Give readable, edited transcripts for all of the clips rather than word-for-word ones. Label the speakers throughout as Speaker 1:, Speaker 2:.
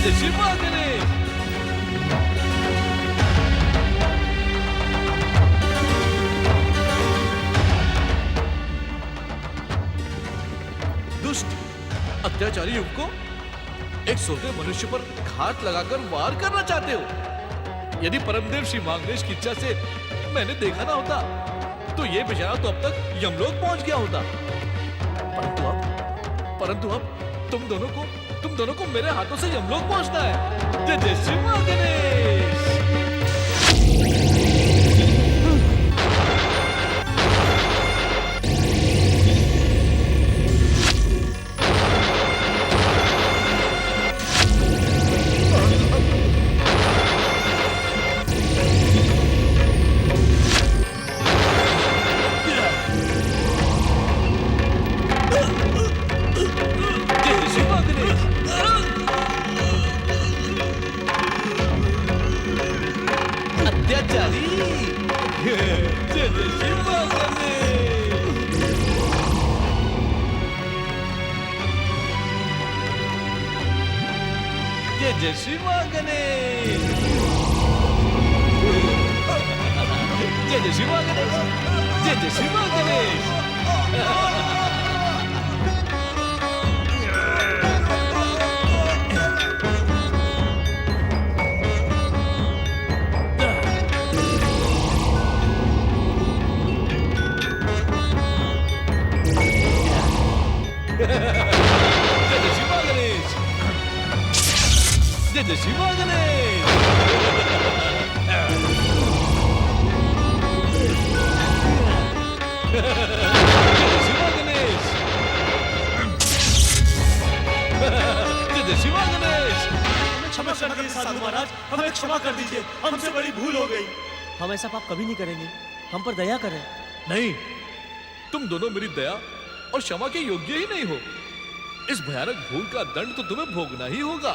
Speaker 1: जय श्री मां गणेश। दुष्ट अत्याचारी युवकों, एक सोते मनुष्य पर घात लगाकर वार करना चाहते हो। यदि परमदेव श्री मांगलेश की इच्छा से मैंने देखा ना होता तो ये बेचारा तो अब तक यमलोक पहुंच गया होता। परंतु अब तुम दोनों को मेरे हाथों से यमलोक पहुंचना है। जय जय श्री मां गणेश। जय श्री मां गणेश। जय जय श्री मां गणेश। जय जय श्री मां गणेश। जय जय श्री मां गणेश। जय जय श्री मां गणेश।
Speaker 2: क्षमा कर दीजिए साधु महाराज, हमें क्षमा कर दीजिए, हमसे बड़ी भूल हो गई।
Speaker 3: हम ऐसा पाप कभी नहीं करेंगे, हम पर दया करें।
Speaker 1: नहीं, तुम दोनों मेरी दया और क्षमा के योग्य ही नहीं हो। इस भयानक भूल का दंड तो तुम्हें भोगना ही होगा।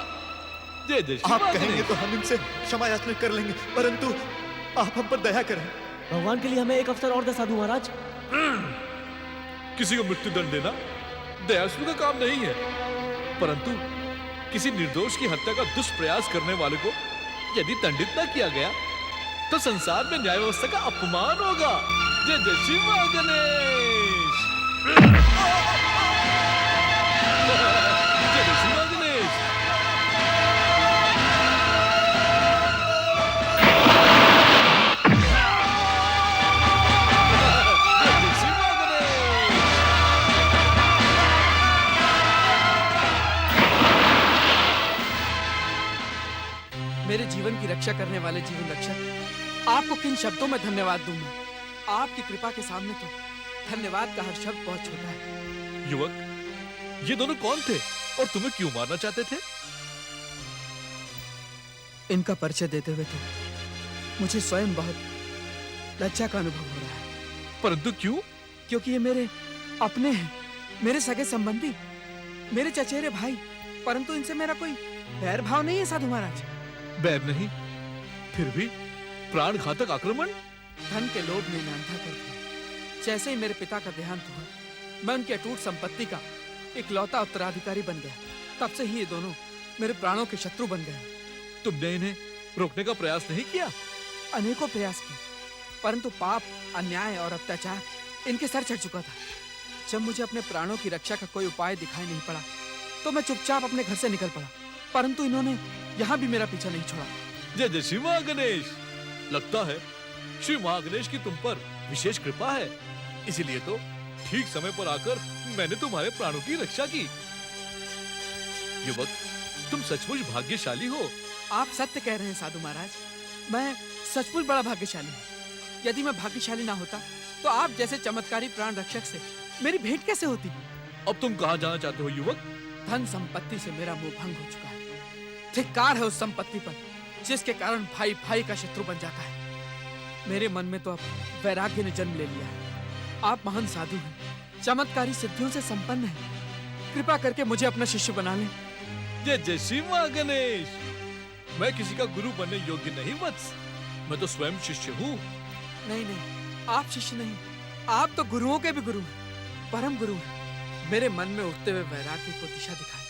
Speaker 1: जय जय श्री
Speaker 2: आप
Speaker 1: मां
Speaker 2: कहेंगे
Speaker 1: गणेश।
Speaker 2: तो हम इनसे क्षमा याचना कर लेंगे, परंतु आप हम पर दया करें।
Speaker 3: भगवान के लिए हमें एक अवसर और दे साधु महाराज।
Speaker 1: किसी को मृत्यु दंड देना दयालु का काम नहीं है, परंतु किसी निर्दोष की हत्या का दुष्प्रयास करने वाले को यदि दंडित न किया गया तो संसार में न्याय व्यवस्था का अपमान होगा। जय जय श्री मां गणेश। जय जय श्री मां गणेश।
Speaker 4: मेरे जीवन की रक्षा करने वाले जीवन रक्षक, आपको किन शब्दों में धन्यवाद दूं मैं? आपकी कृपा के सामने तो धन्यवाद का हर शब्द बहुत छोटा है।
Speaker 1: युवक, ये दोनों कौन थे और तुम्हें क्यों मारना चाहते थे?
Speaker 4: इनका परिचय देते हुए तो मुझे स्वयं बहुत लज्जा का अनुभव हो रहा है।
Speaker 1: परंतु क्यों?
Speaker 4: क्योंकि ये मेरे अपने हैं, मेरे सगे संबंधी, मेरे चचेरे भाई, परंतु इनसे मेरा कोई बैर भाव नहीं है साधु महाराज।
Speaker 1: बैर नहीं, फिर भी प्राण घातक आक्रमण।
Speaker 4: धन के लोभ ने अंधा कर दिया। जैसे ही मेरे पिता का देहांत हुआ, मैं उनकी अटूट संपत्ति का इकलौता उत्तराधिकारी बन गया। तब से ही ये दोनों मेरे प्राणों के शत्रु बन गए।
Speaker 1: तुमने इन्हें रोकने का प्रयास नहीं किया?
Speaker 4: अनेकों प्रयास किए, परंतु पाप, अन्याय और अत्याचार इनके सर चढ़ चुका था। जब मुझे अपने प्राणों की रक्षा का कोई उपाय दिखाई नहीं पड़ा तो मैं चुपचाप अपने घर से निकल पड़ा, परंतु इन्होंने यहाँ भी मेरा पीछा नहीं छोड़ा।
Speaker 1: जय जय श्री मां गणेश। लगता है श्री मां गणेश की तुम पर विशेष कृपा है, इसीलिए तो ठीक समय पर आकर मैंने तुम्हारे प्राणों की रक्षा की। युवक, तुम सचमुच भाग्यशाली हो।
Speaker 4: आप सत्य कह रहे हैं साधु महाराज, मैं सचमुच बड़ा भाग्यशाली हूँ। यदि मैं भाग्यशाली ना होता तो आप जैसे चमत्कारी प्राण रक्षक से मेरी भेंट कैसे होती?
Speaker 1: अब तुम कहाँ जाना चाहते हो युवक?
Speaker 4: धन संपत्ति से मेरा मोह भंग हो चुका है। धिक्कार है उस संपत्ति पर जिसके कारण भाई भाई का शत्रु बन जाता है। मेरे मन में तो अब वैराग्य ने जन्म ले लिया है। आप महान साधु हैं, चमत्कारी सिद्धियों से संपन्न हैं। कृपा करके मुझे अपना शिष्य बना लें।
Speaker 1: जय जय श्री मां गणेश। मैं किसी का गुरु बनने योग्य नहीं वत्स, मैं तो स्वयं शिष्य हूँ।
Speaker 4: नहीं नहीं, आप शिष्य नहीं, आप तो गुरुओं के भी गुरु हैं, परम गुरु हैं। मेरे मन में उठते हुए वैराग्य को दिशा दिखाएं,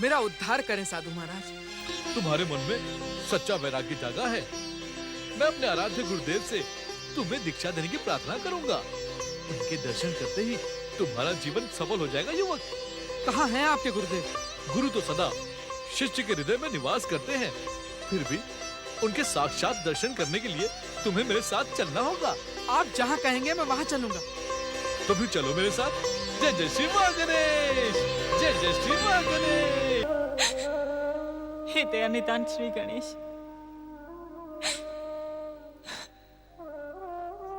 Speaker 4: मेरा उद्धार करें साधु महाराज।
Speaker 1: तुम्हारे मन में सच्चा वैराग्य जागा है। मैं अपने आराध्य गुरुदेव से तुम्हें दीक्षा देने की प्रार्थना करूंगा। उनके दर्शन करते ही तुम्हारा जीवन सफल हो जाएगा युवक।
Speaker 4: कहाँ हैं आपके गुरुदेव?
Speaker 1: गुरु तो सदा शिष्य के हृदय में निवास करते हैं, फिर भी उनके साक्षात दर्शन करने के लिए तुम्हें मेरे साथ चलना होगा।
Speaker 4: आप जहाँ कहेंगे मैं वहाँ चलूंगा।
Speaker 1: तो फिर चलो मेरे साथ। जय जय श्री मां गणेश, जय जय श्री मां गणेश।
Speaker 5: हे दया नितांत श्री गणेश,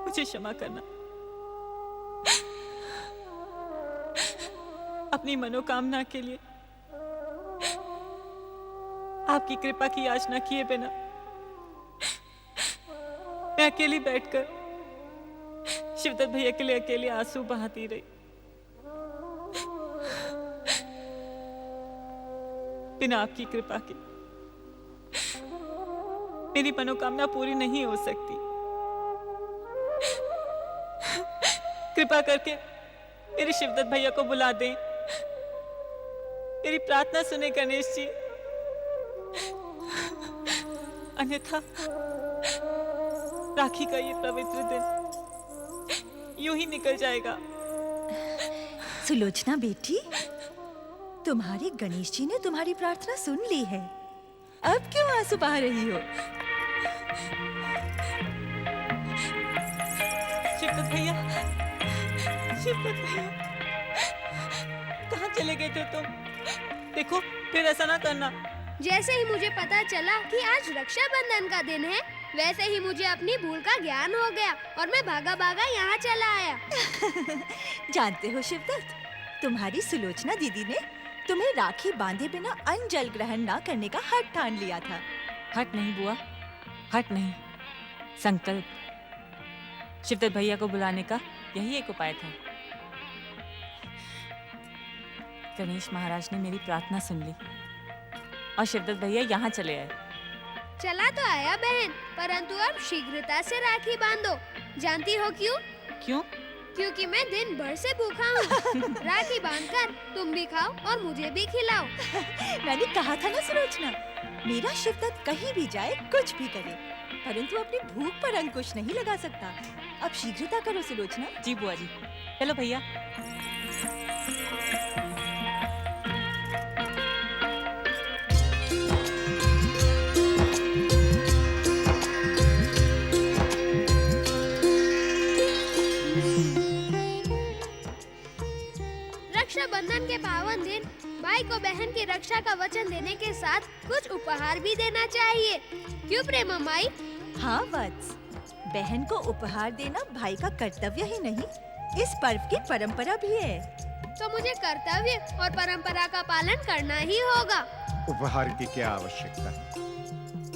Speaker 5: मुझे क्षमा करना। अपनी मनोकामना के लिए आपकी कृपा की याचना किए बिना मैं अकेली बैठकर शिवदत्त भैया के लिए अकेले आंसू बहाती रही। बिना आपकी कृपा के मेरी मनोकामना पूरी नहीं हो सकती। कृपा करके मेरे शिवदत्त भैया को बुला दें। मेरी प्रार्थना सुने गणेश जी, अन्यथा राखी का ये पवित्र दिन यूं ही निकल जाएगा।
Speaker 6: सुलोचना बेटी, तुम्हारे गणेश जी ने तुम्हारी प्रार्थना सुन ली है। अब क्यों आंसू बहा रही हो?
Speaker 5: शिवदत्त भैया, शिवदत्त भैया, कहाँ चले गए थे तुम? देखो फिर ऐसा ना करना।
Speaker 7: जैसे ही मुझे पता चला कि आज रक्षाबंधन का दिन है, वैसे ही मुझे अपनी भूल का ज्ञान हो गया और मैं भागा भागा यहाँ चला आया।
Speaker 6: जानते हो शिवदत्त, तुम्हारी सुलोचना दीदी ने तुम्हें राखी बांधे बिना अन्न जल ग्रहण न करने का हठ ठान लिया था।
Speaker 5: हट नहीं बुआ, हट नहीं, संकल्प। शिवदत्त भैया को बुलाने का यही एक उपाय था। गणेश महाराज ने मेरी प्रार्थना सुन ली और शिवदत्त भैया यहाँ चले आए।
Speaker 7: चला तो आया बहन, परंतु अब शीघ्रता से राखी बांधो। जानती हो क्यों?
Speaker 5: क्यों?
Speaker 7: क्योंकि मैं दिन भर से भूखा हूँ। राखी बांधकर तुम भी खाओ और मुझे भी खिलाओ।
Speaker 6: मैंने कहा था ना सुलोचना, मेरा शिवदत्त कहीं भी जाए, कुछ भी करे, परंतु अपनी भूख पर अंकुश नहीं लगा सकता। अब शीघ्रता करो सुलोचना।
Speaker 5: जी बुआ जी, चलो भैया।
Speaker 7: रक्षाबंधन के पावन दिन भाई को बहन की रक्षा का वचन देने के साथ कुछ उपहार भी देना चाहिए। क्यों प्रेम माई?
Speaker 6: हाँ वत्स, बहन को उपहार देना भाई का कर्तव्य ही नहीं, इस पर्व की परंपरा भी है।
Speaker 7: तो मुझे कर्तव्य और परंपरा का पालन करना ही होगा।
Speaker 8: उपहार की क्या आवश्यकता?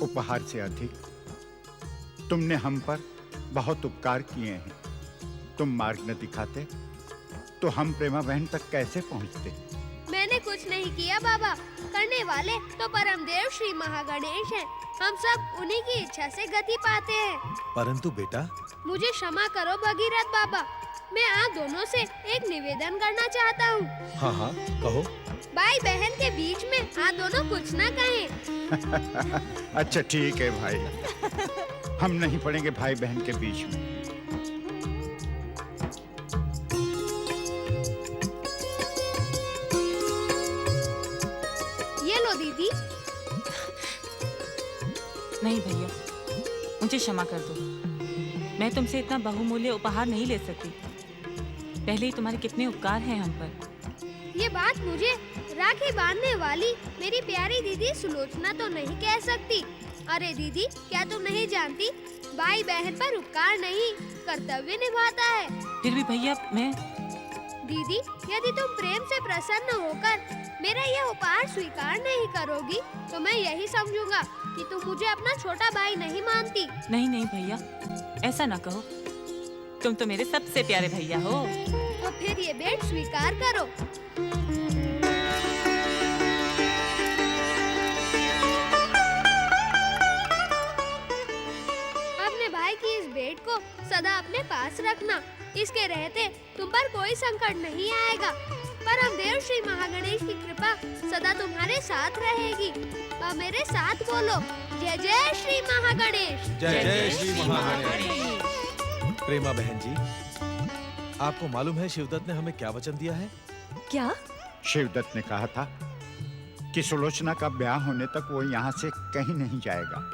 Speaker 8: उपहार से अधिक तुमने हम पर बहुत उपकार किए हैं। तुम मार्ग न दिखाते तो हम प्रेमा बहन तक कैसे पहुंचते?
Speaker 7: मैंने कुछ नहीं किया बाबा, करने वाले तो परम देव श्री महागणेश हैं। हम सब उन्हीं की इच्छा से गति पाते हैं।
Speaker 2: परंतु बेटा,
Speaker 7: मुझे क्षमा करो भगीरथ बाबा, मैं आप दोनों से एक निवेदन करना चाहता हूँ।
Speaker 2: हाँ हाँ कहो।
Speaker 7: भाई बहन के बीच में आप दोनों कुछ ना कहें।
Speaker 8: अच्छा ठीक है भाई, हम नहीं पड़ेंगे भाई बहन के बीच में।
Speaker 7: ये लो दीदी।
Speaker 5: नहीं भैया, मुझे क्षमा कर दो। मैं तुमसे इतना बहुमूल्य उपहार नहीं ले सकती। पहले ही तुम्हारे कितने उपकार हैं हम पर।
Speaker 7: ये बात मुझे राखी बांधने वाली मेरी प्यारी दीदी सुलोचना तो नहीं कह सकती। अरे दीदी, क्या तुम नहीं जानती, भाई बहन पर उपकार नहीं, कर्तव्य निभाता है।
Speaker 5: फिर भी भैया मैं...
Speaker 7: दीदी, यदि तुम प्रेम से प्रसन्न होकर मेरा यह उपहार स्वीकार नहीं करोगी, तो मैं यही समझूंगा कि तुम मुझे अपना छोटा भाई नहीं मानती।
Speaker 5: नहीं नहीं भैया, ऐसा ना कहो। तुम तो मेरे सबसे प्यारे भैया हो।
Speaker 7: तो फिर ये भेंट स्वीकार करो। अपने भाई की इस भेंट को सदा अपने पास रखना। इसके रहते तुम पर कोई संकट नहीं आएगा। परमदेव श्री महागणेश की कृपा सदा तुम्हारे साथ रहेगी। अब मेरे साथ बोलो, जय जय श्री महागणेश।
Speaker 1: जय जय श्री महागणेश। प्रेमा बहन जी, आपको मालूम है शिवदत्त ने हमें क्या वचन दिया है?
Speaker 6: क्या?
Speaker 8: शिवदत्त ने कहा था कि सुलोचना का ब्याह होने तक वो यहाँ से कहीं नहीं जाएगा।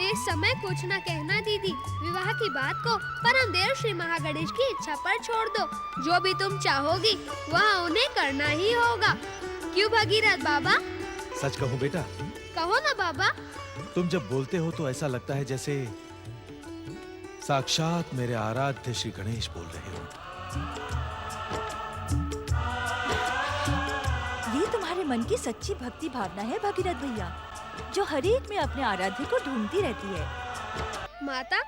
Speaker 7: इस समय कुछ न कहना दीदी, विवाह की बात को परमदेव श्री महागणेश की इच्छा पर छोड़ दो। जो भी तुम चाहोगी वह उन्हें करना ही होगा। क्यों भगीरथ बाबा?
Speaker 1: सच कहूँ बेटा,
Speaker 7: कहो ना बाबा।
Speaker 1: तुम जब बोलते हो तो ऐसा लगता है जैसे साक्षात मेरे आराध्य श्री गणेश बोल रहे हो।
Speaker 6: ये तुम्हारे मन की सच्ची भक्ति भावना है भगीरथ भैया, जो हर एक में अपने आराध्य को ढूंढती रहती है।
Speaker 7: माता,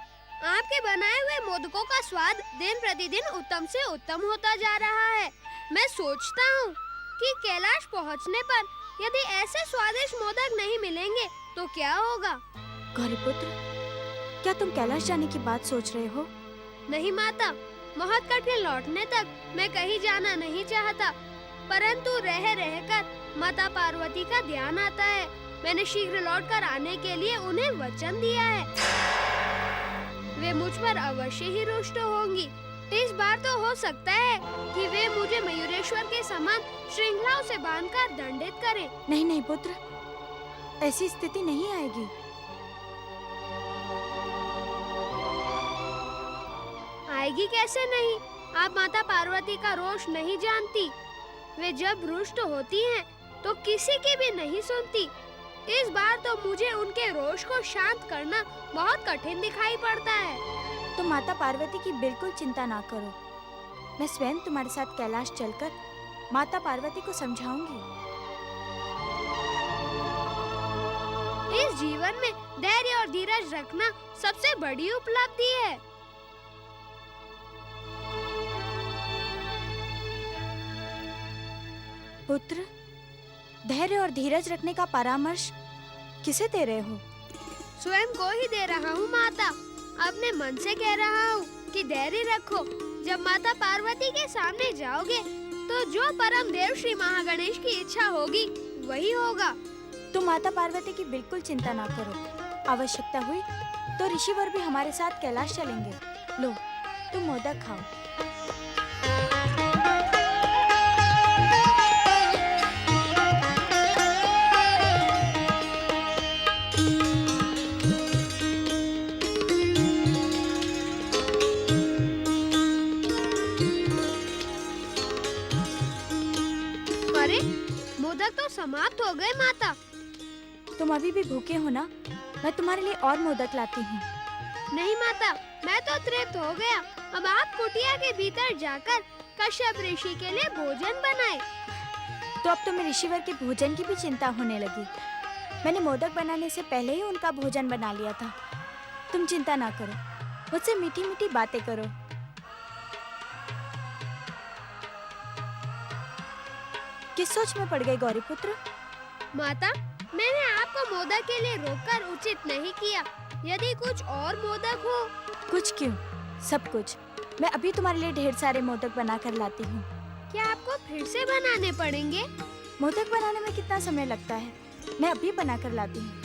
Speaker 7: आपके बनाए हुए मोदकों का स्वाद दिन प्रतिदिन उत्तम से उत्तम होता जा रहा है। मैं सोचता हूँ कि कैलाश पहुँचने पर यदि ऐसे स्वादिष्ट मोदक नहीं मिलेंगे तो क्या होगा?
Speaker 9: गौरीपुत्र, क्या तुम कैलाश जाने की बात सोच रहे हो?
Speaker 7: नहीं माता, बहुत कठिन लौटने तक मैं कहीं जाना नहीं चाहता, परंतु रह रहकर माता पार्वती का ध्यान आता है। मैंने शीघ्र लौटकर आने के लिए उन्हें वचन दिया है। वे मुझ पर अवश्य ही रुष्ट होंगी। इस बार तो हो सकता है कि वे मुझे मयूरेश्वर के समान श्रृंखलाओं से बांधकर दंडित करें।
Speaker 9: नहीं नहीं पुत्र, ऐसी स्थिति नहीं आएगी।
Speaker 7: आएगी कैसे नहीं? आप माता पार्वती का रोष नहीं जानती। वे जब रुष्ट होती हैं तो किसी की भी नहीं सुनती। इस बार तो मुझे उनके रोष को शांत करना बहुत कठिन दिखाई पड़ता है।
Speaker 9: तो माता पार्वती की बिल्कुल चिंता ना करो, मैं स्वयं तुम्हारे साथ कैलाश चलकर माता पार्वती को समझाऊंगी।
Speaker 7: इस जीवन में धैर्य और धीरज रखना सबसे बड़ी उपलब्धि है।
Speaker 9: पुत्र, धैर्य और धीरज रखने का परामर्श किसे दे रहे हो?
Speaker 7: स्वयं को ही दे रहा हूँ माता। अपने मन से कह रहा हूँ कि धैर्य रखो। जब माता पार्वती के सामने जाओगे तो जो परम देव श्री महागणेश की इच्छा होगी वही होगा।
Speaker 9: तुम माता पार्वती की बिल्कुल चिंता ना करो। आवश्यकता हुई तो ऋषिवर भी हमारे साथ कैलाश चलेंगे। लो, तुम मोदक खाओ।
Speaker 7: अरे, मोदक तो समाप्त हो गए माता।
Speaker 9: तुम अभी भी भूखे हो ना? मैं तुम्हारे लिए और मोदक लाती हूँ।
Speaker 7: नहीं माता, मैं तो तृप्त हो गया। अब आप कुटिया के भीतर जाकर कश्यप ऋषि के लिए भोजन बनाए।
Speaker 9: तो अब तुम्हें ऋषिवर के भोजन की भी चिंता होने लगी। मैंने मोदक बनाने से पहले ही उनका भोजन बना लिया था। तुम चिंता ना करो, मुझसे मीठी मीठी बातें करो। किस सोच में पड़ गए गौरीपुत्र?
Speaker 7: माता, मैंने आपको मोदक के लिए रोककर उचित नहीं किया। यदि कुछ और मोदक हो।
Speaker 9: कुछ क्यों, सब कुछ। मैं अभी तुम्हारे लिए ढेर सारे मोदक बना कर लाती हूँ।
Speaker 7: क्या आपको फिर से बनाने पड़ेंगे?
Speaker 9: मोदक बनाने में कितना समय लगता है? मैं अभी बना कर लाती हूँ।